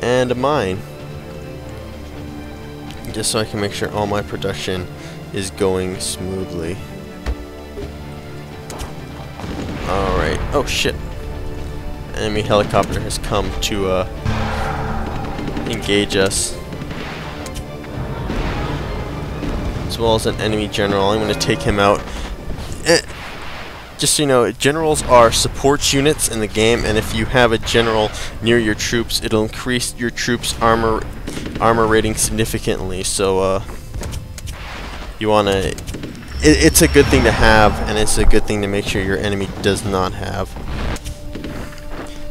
and a mine, just so I can make sure all my production is going smoothly. Alright. Oh shit. Enemy helicopter has come to engage us. As well as an enemy general. I'm going to take him out. Just so you know, generals are support units in the game, and if you have a general near your troops, it'll increase your troops' armor rating significantly. So you want to... It's a good thing to have, and it's a good thing to make sure your enemy does not have.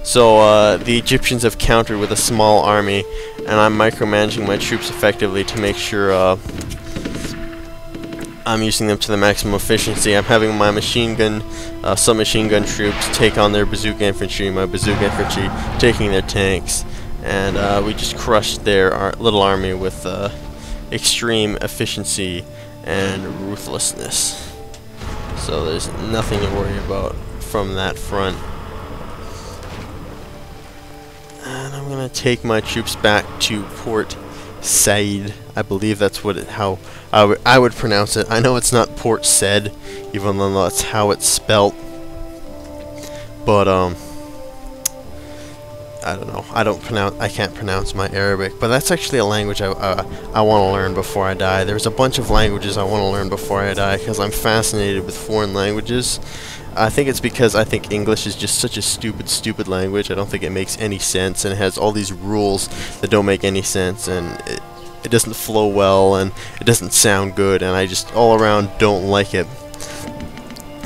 So the Egyptians have countered with a small army, and I'm micromanaging my troops effectively to make sure I'm using them to the maximum efficiency. I'm having my machine gun, submachine gun troops take on their bazooka infantry, my bazooka infantry taking their tanks, and we just crushed their little army with extreme efficiency and ruthlessness. So there's nothing to worry about from that front. And I'm gonna take my troops back to Port Said. I believe that's how I would pronounce it. I know it's not Port Said, even though that's how it's spelt. But I don't know. I can't pronounce my Arabic, but that's actually a language I want to learn before I die. There's a bunch of languages I want to learn before I die because I'm fascinated with foreign languages. I think it's because I think English is just such a stupid language. I don't think it makes any sense, and it has all these rules that don't make any sense, and it doesn't flow well, and it doesn't sound good, and I just all around don't like it.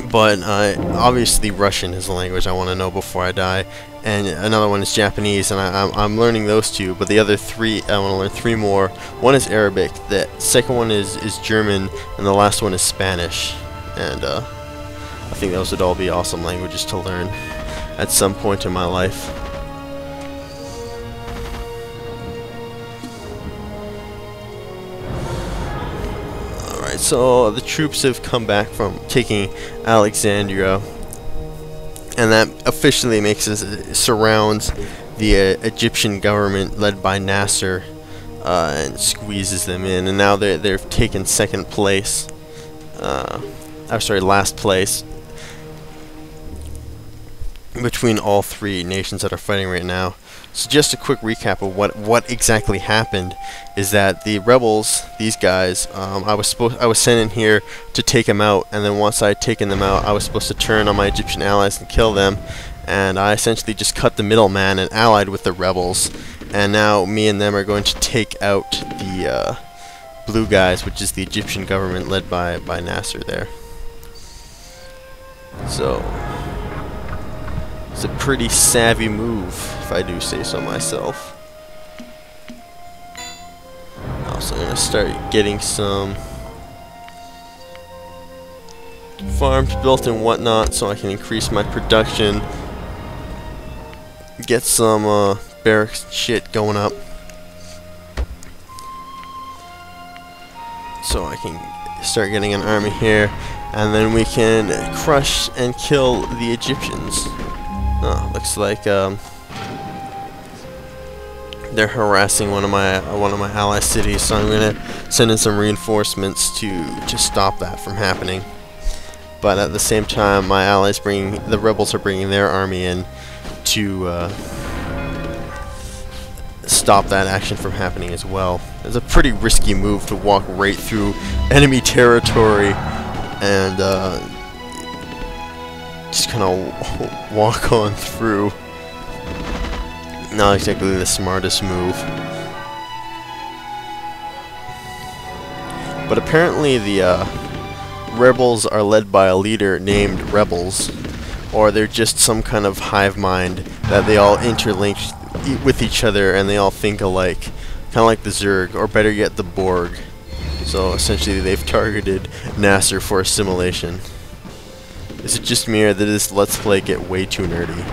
But obviously Russian is a language I want to know before I die, and another one is Japanese, and I'm learning those two, but the other three, I want to learn 3 more. One is Arabic, the second one is German, and the last one is Spanish. And I think those would all be awesome languages to learn at some point in my life. Alright, so the troops have come back from taking Alexandria, and that officially surrounds the Egyptian government led by Nasser and squeezes them in, and now they've taken second place. Last place between all 3 nations that are fighting right now. So just a quick recap of what exactly happened is that the rebels, these guys, I was sent in here to take them out, and then once I had taken them out, I was supposed to turn on my Egyptian allies and kill them, and I essentially just cut the middleman and allied with the rebels, and now me and them are going to take out the blue guys, which is the Egyptian government led by Nasser there. So it's a pretty savvy move, if I do say so myself. Also going to start getting some farms built and whatnot so I can increase my production, get some barracks shit going up, so I can start getting an army here, and then we can crush and kill the Egyptians. Oh, looks like they're harassing one of my ally cities, so I'm gonna send in some reinforcements to stop that from happening. But at the same time, my allies the rebels are bringing their army in to stop that action from happening as well. It's a pretty risky move to walk right through enemy territory and just kind of walk on through. Not exactly the smartest move. But apparently the rebels are led by a leader named Rebels, or they're just some kind of hive mind that they all interlink with each other and they all think alike, kind of like the Zerg, or better yet the Borg. So essentially they've targeted Nasser for assimilation. Is it just me, or did this Let's Play get way too nerdy?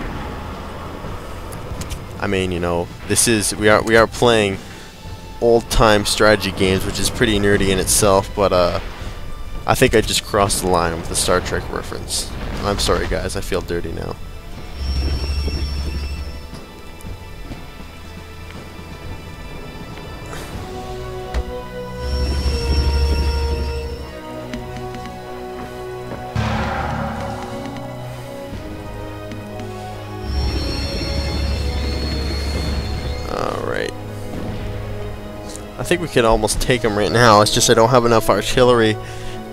I mean, you know, we are playing old-time strategy games, which is pretty nerdy in itself, but I think I just crossed the line with the Star Trek reference. I'm sorry guys, I feel dirty now. I think we could almost take them right now. It's just I don't have enough artillery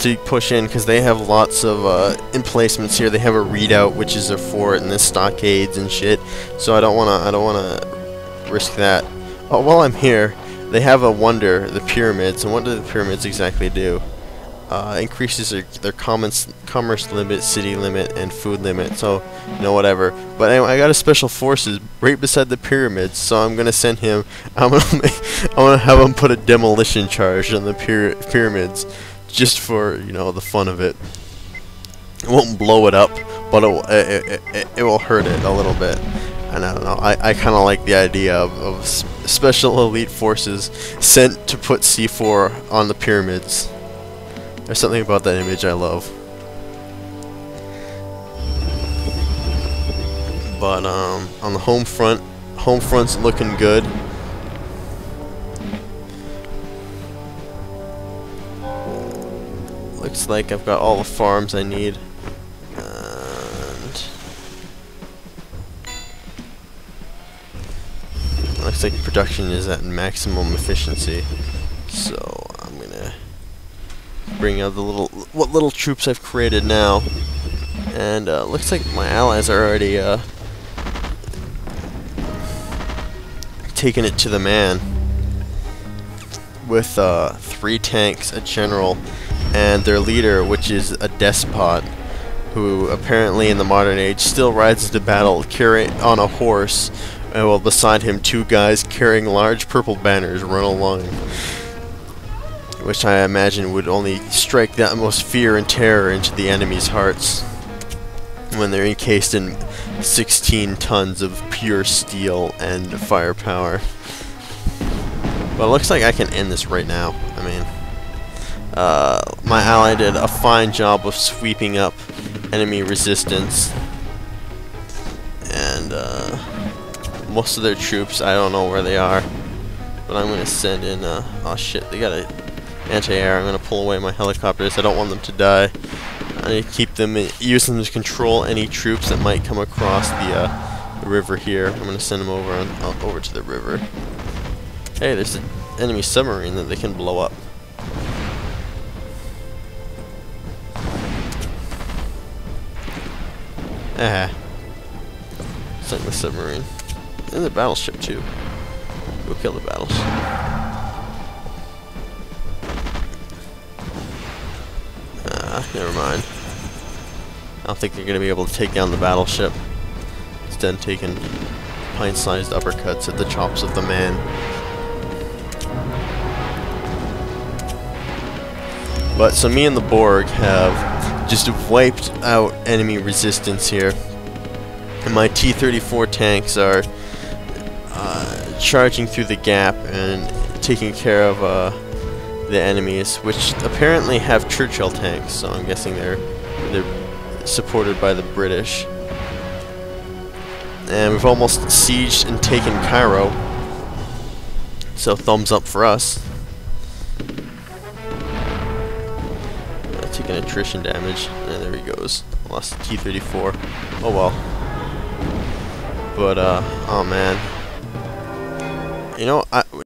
to push in because they have lots of emplacements here. They have a redoubt, which is a fort, and there's stockades and shit. So I don't wanna risk that. Oh, while I'm here, they have a wonder, the pyramids, and what do the pyramids exactly do? Increases their commerce limit, city limit, and food limit. So, you know, whatever. But anyway, I got a special forces right beside the pyramids, so I'm gonna send him. I'm gonna have him put a demolition charge on the pyramids, just for, you know, the fun of it. It won't blow it up, but it will hurt it a little bit. And I don't know. I kind of like the idea of special elite forces sent to put C4 on the pyramids. There's something about that image I love. But on the home front's looking good. Looks like I've got all the farms I need. And looks like production is at maximum efficiency. So I'm gonna bring out the what little troops I've created now, and looks like my allies are already taking it to the man with 3 tanks, a general, and their leader, which is a despot, who apparently in the modern age still rides to battle on a horse, and while beside him 2 guys carrying large purple banners run along, which I imagine would only strike the utmost fear and terror into the enemy's hearts when they're encased in 16 tons of pure steel and firepower. But it looks like I can end this right now. I mean, my ally did a fine job of sweeping up enemy resistance, and most of their troops, I don't know where they are, but I'm gonna send in. Oh shit, they got a anti-air. I'm gonna pull away my helicopters. I don't want them to die. I need to keep them, use them to control any troops that might come across the river here. I'm gonna send them over to the river. Hey, there's an enemy submarine that they can blow up. Sink the submarine. And the battleship too. Go kill the battleship. Never mind. I don't think they're going to be able to take down the battleship. Instead, taking pint-sized uppercuts at the chops of the man. But so me and the Borg have just wiped out enemy resistance here, and my T-34 tanks are charging through the gap and taking care of the enemies, which apparently have Churchill tanks, so I'm guessing they're supported by the British. And we've almost sieged and taken Cairo, so thumbs up for us. Taking attrition damage, and there he goes. Lost the T-34. Oh well. But oh man, you know,